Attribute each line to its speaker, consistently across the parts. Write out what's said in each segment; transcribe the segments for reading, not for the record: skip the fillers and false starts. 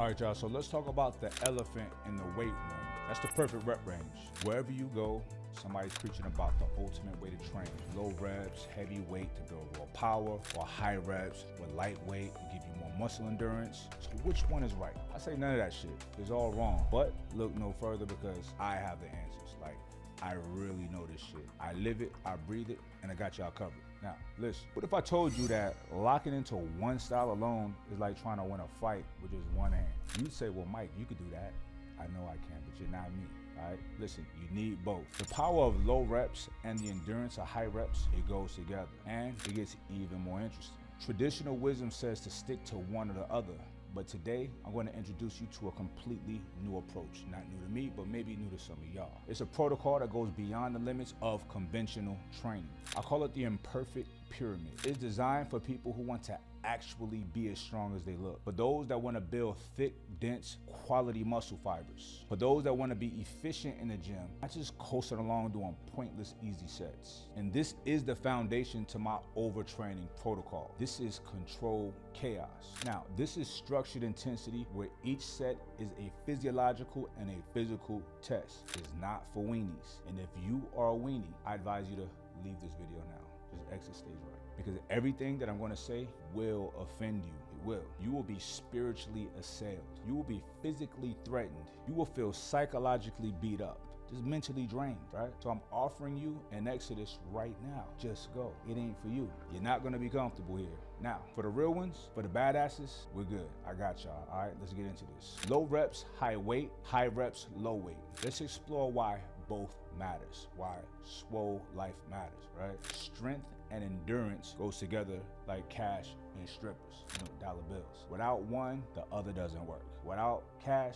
Speaker 1: All right, y'all, so let's talk about the elephant in the weight room. That's the perfect rep range. Wherever you go, somebody's preaching about the ultimate way to train. Low reps, heavy weight to build raw power, or high reps with lightweight to give you more muscle endurance. So which one is right? I say none of that shit. It's all wrong. But look no further because I have the answers. Like, I really know this shit. I live it, I breathe it, and I got y'all covered. Now, listen, what if I told you that locking into one style alone is like trying to win a fight with just one hand? You'd say, well, Mike, you could do that. I know I can, but you're not me, all right? Listen, you need both. The power of low reps and the endurance of high reps, it goes together, and it gets even more interesting. Traditional wisdom says to stick to one or the other, but today, I'm going to introduce you to a completely new approach. Not new to me, but maybe new to some of y'all. It's a protocol that goes beyond the limits of conventional training. I call it the imperfect pyramid. It's designed for people who want to actually be as strong as they look. For those that want to build thick, dense, quality muscle fibers. For those that want to be efficient in the gym, not just coasting along doing pointless, easy sets. And this is the foundation to my overtraining protocol. This is controlled chaos. Now, this is structured intensity where each set is a physiological and a physical test. It's not for weenies. And if you are a weenie, I advise you to leave this video now. Just exit stage right. Because everything that I'm going to say will offend you. It will. You will be spiritually assailed. You will be physically threatened. You will feel psychologically beat up. Just mentally drained, right? So I'm offering you an exodus right now. Just go. It ain't for you. You're not going to be comfortable here. Now, for the real ones, for the badasses, we're good. I got y'all. All right, let's get into this. Low reps, high weight. High reps, low weight. Let's explore why both matters, why swole life matters, right? Strength and endurance goes together like cash and strippers, dollar bills. Without one, the other doesn't work. Without cash,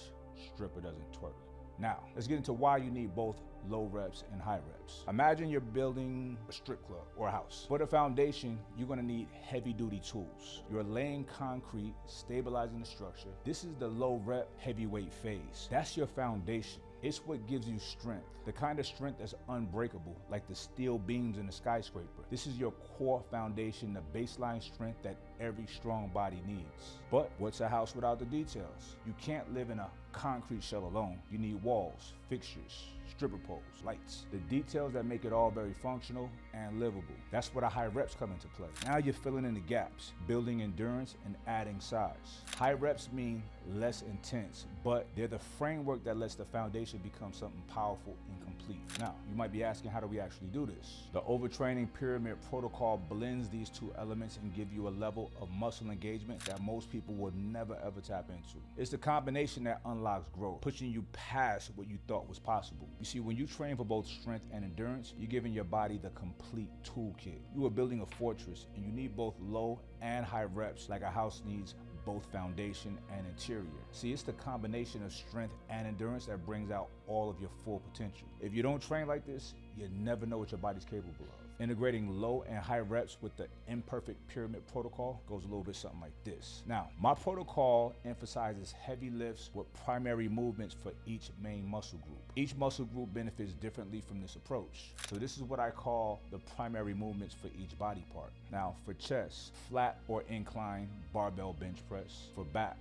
Speaker 1: stripper doesn't twerk. Now, let's get into why you need both low reps and high reps. Imagine you're building a strip club or a house. For the foundation, you're gonna need heavy duty tools. You're laying concrete, stabilizing the structure. This is the low rep heavyweight phase. That's your foundation. It's what gives you strength, the kind of strength that's unbreakable, like the steel beams in a skyscraper. This is your core foundation, the baseline strength that every strong body needs. But what's a house without the details? You can't live in a concrete shell alone. You need walls, fixtures, stripper poles, lights, the details that make it all very functional and livable. That's where the high reps come into play. Now you're filling in the gaps, building endurance and adding size. High reps mean less intense, but they're the framework that lets the foundation become something powerful and complete. Now, you might be asking, how do we actually do this? The overtraining pyramid protocol blends these two elements and give you a level of muscle engagement that most people would never ever tap into. It's the combination that unlocks growth, pushing you past what you thought was possible. You see, when you train for both strength and endurance, you're giving your body the complete toolkit. You are building a fortress, and you need both low and high reps like a house needs both foundation and interior. See, it's the combination of strength and endurance that brings out all of your full potential. If you don't train like this, you never know what your body's capable of. Integrating low and high reps with the imperfect pyramid protocol goes a little bit something like this. Now, my protocol emphasizes heavy lifts with primary movements for each main muscle group. Each muscle group benefits differently from this approach. So this is what I call the primary movements for each body part. Now, for chest, flat or incline barbell bench press. For back,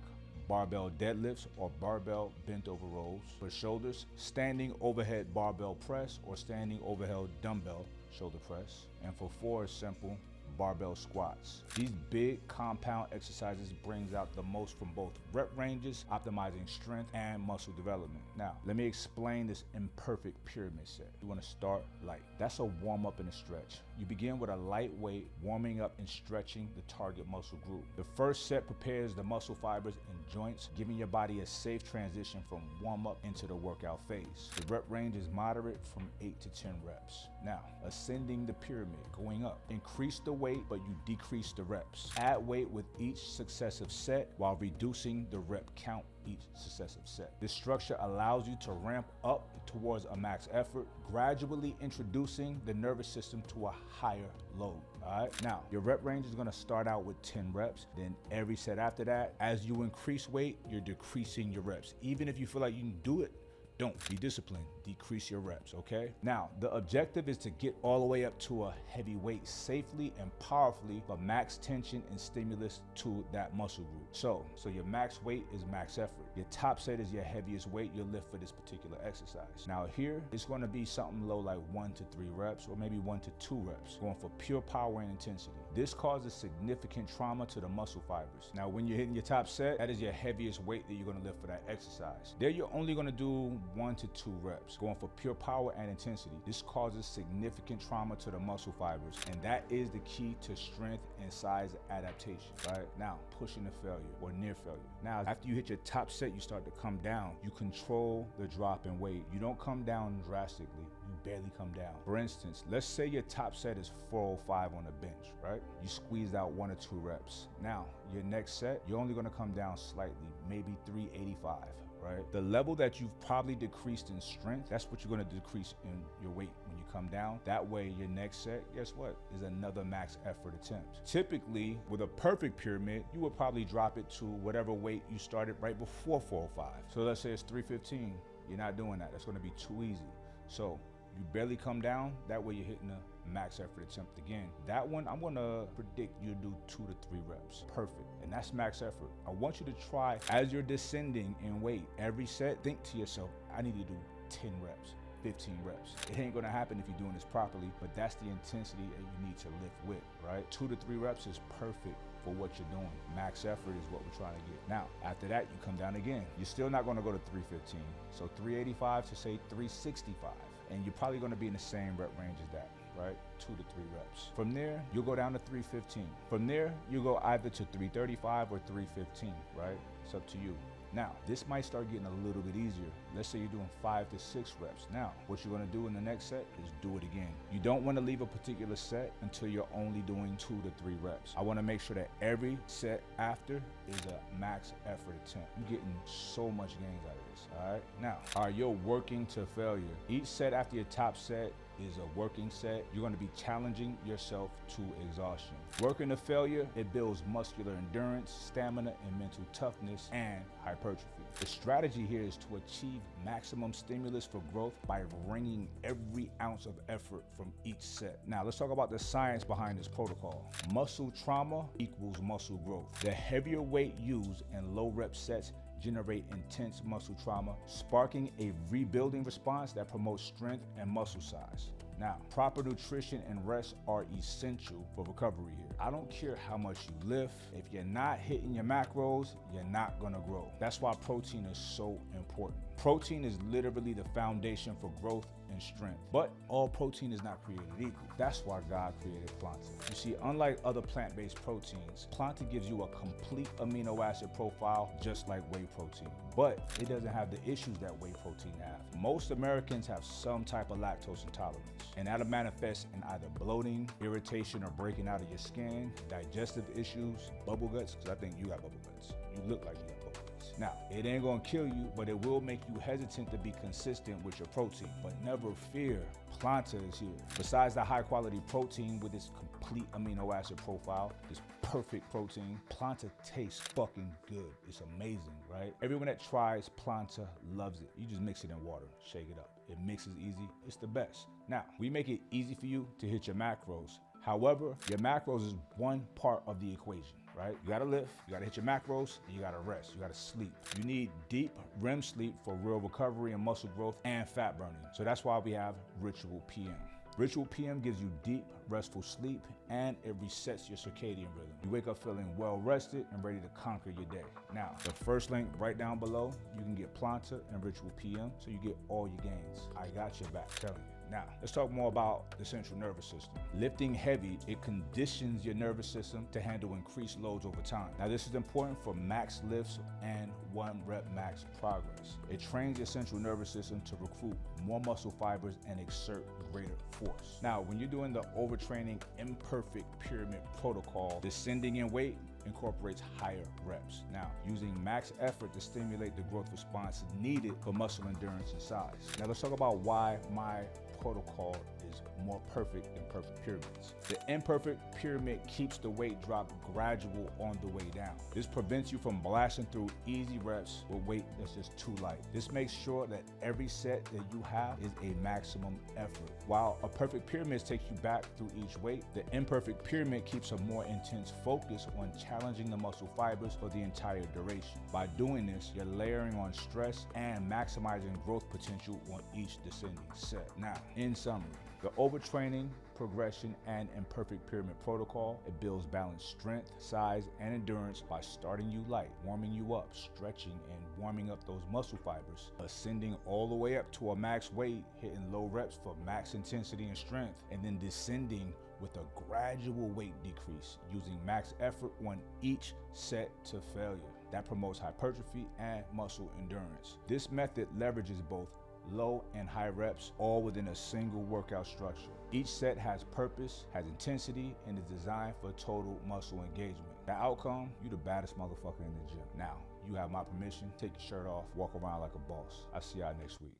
Speaker 1: barbell deadlifts or barbell bent over rows. For shoulders, standing overhead barbell press or standing overhead dumbbell shoulder press. And for four, simple barbell squats. These big compound exercises brings out the most from both rep ranges, optimizing strength and muscle development. Now, let me explain this imperfect pyramid set. You want to start light. That's a warm up and a stretch. You begin with a lightweight warming up and stretching the target muscle group. The first set prepares the muscle fibers and joints, giving your body a safe transition from warm up into the workout phase. The rep range is moderate from 8 to 10 reps. Now, ascending the pyramid, going up. Increase the weight, but you decrease the reps. Add weight with each successive set while reducing the rep count each successive set. This structure allows you to ramp up towards a max effort, gradually introducing the nervous system to a higher load. All right. Now, your rep range is going to start out with 10 reps. Then every set after that, as you increase weight, you're decreasing your reps. Even if you feel like you can do it, Don't. Be disciplined. Decrease your reps, okay? Now, the objective is to get all the way up to a heavy weight safely and powerfully, but max tension and stimulus to that muscle group. So your max weight is max effort. Your top set is your heaviest weight you'll lift for this particular exercise. Now here, it's gonna be something low like 1 to 3 reps, or maybe 1 to 2 reps, going for pure power and intensity. This causes significant trauma to the muscle fibers. Now, when you're hitting your top set, that is your heaviest weight that you're gonna lift for that exercise. There, you're only gonna do 1 to 2 reps, going for pure power and intensity. This causes significant trauma to the muscle fibers, and that is the key to strength and size adaptation, right? Now, pushing to failure or near failure. Now, after you hit your top set, you start to come down. You control the drop in weight. You don't come down drastically. You barely come down. For instance, let's say your top set is 405 on the bench, right? You squeezed out 1 or 2 reps. Now, your next set, you're only gonna come down slightly, maybe 385. Right? The level that you've probably decreased in strength, that's what you're gonna decrease in your weight when you come down. That way, your next set, guess what, is another max effort attempt. Typically, with a perfect pyramid, you would probably drop it to whatever weight you started right before 405. So let's say it's 315. You're not doing that. That's gonna be too easy. So you barely come down, that way you're hitting a max effort attempt again. That one, I'm gonna predict you do 2 to 3 reps. Perfect, and that's max effort. I want you to try, as you're descending in weight, every set, think to yourself, I need to do 10 reps, 15 reps. It ain't gonna happen if you're doing this properly, but that's the intensity that you need to lift with, right? 2 to 3 reps is perfect for what you're doing. Max effort is what we're trying to get. Now, after that, you come down again. You're still not gonna go to 315. So 385 to say 365. And you're probably gonna be in the same rep range as that, right? 2 to 3 reps. From there, you'll go down to 315. From there, you go either to 335 or 315, right? It's up to you. Now, this might start getting a little bit easier. Let's say you're doing 5 to 6 reps. Now, what you're gonna do in the next set is do it again. You don't wanna leave a particular set until you're only doing 2 to 3 reps. I wanna make sure that every set after is a max effort attempt. You're getting so much gains out of this, all right? Now, you're working to failure. Each set after your top set is a working set. You're gonna be challenging yourself to exhaustion. Working to failure, it builds muscular endurance, stamina, and mental toughness, and hypertrophy. The strategy here is to achieve maximum stimulus for growth by wringing every ounce of effort from each set. Now, let's talk about the science behind this protocol. Muscle trauma equals muscle growth. The heavier weight used in low rep sets generate intense muscle trauma, sparking a rebuilding response that promotes strength and muscle size. Now, proper nutrition and rest are essential for recovery here. I don't care how much you lift. If you're not hitting your macros, you're not gonna grow. That's why protein is so important. Protein is literally the foundation for growth and strength. But all protein is not created equal. That's why God created Planta. You see, unlike other plant-based proteins, Planta gives you a complete amino acid profile just like whey protein. But it doesn't have the issues that whey protein have. Most Americans have some type of lactose intolerance, and that'll manifest in either bloating, irritation, or breaking out of your skin, digestive issues, bubble guts, because I think you got bubble guts. You look like you got bubble guts. Now, it ain't gonna kill you, but it will make you hesitant to be consistent with your protein. But never fear, Planta is here. Besides the high quality protein with its complete amino acid profile, this perfect protein, Planta tastes fucking good. It's amazing, right? Everyone that tries Planta loves it. You just mix it in water, shake it up. It mixes easy, it's the best. Now, we make it easy for you to hit your macros. However, your macros is one part of the equation, right? You gotta lift, you gotta hit your macros, and you gotta rest, you gotta sleep. You need deep REM sleep for real recovery and muscle growth and fat burning. So that's why we have Ritual PM. Ritual PM gives you deep, restful sleep, and it resets your circadian rhythm. You wake up feeling well rested and ready to conquer your day. Now, the first link right down below, you can get Planta and Ritual PM, so you get all your gains. I got your back, telling you. Now, let's talk more about the central nervous system. Lifting heavy, it conditions your nervous system to handle increased loads over time. Now, this is important for max lifts and 1 rep max progress. It trains your central nervous system to recruit more muscle fibers and exert greater force. Now, when you're doing the overtraining imperfect pyramid protocol, descending in weight incorporates higher reps. Now, using max effort to stimulate the growth response needed for muscle endurance and size. Now, let's talk about why my protocol is more perfect than perfect pyramids. The imperfect pyramid keeps the weight drop gradual on the way down. This prevents you from blasting through easy reps with weight that's just too light. This makes sure that every set that you have is a maximum effort. While a perfect pyramid takes you back through each weight, the imperfect pyramid keeps a more intense focus on challenging the muscle fibers for the entire duration. By doing this, you're layering on stress and maximizing growth potential on each descending set. Now, in summary, the overtraining, progression, and imperfect pyramid protocol, it builds balanced strength, size, and endurance by starting you light, warming you up, stretching, and warming up those muscle fibers, ascending all the way up to a max weight, hitting low reps for max intensity and strength, and then descending with a gradual weight decrease, using max effort on each set to failure. That promotes hypertrophy and muscle endurance. This method leverages both low and high reps, all within a single workout structure. Each set has purpose, has intensity, and is designed for total muscle engagement. The outcome, you the baddest motherfucker in the gym. Now, you have my permission, take your shirt off, walk around like a boss. I'll see y'all next week.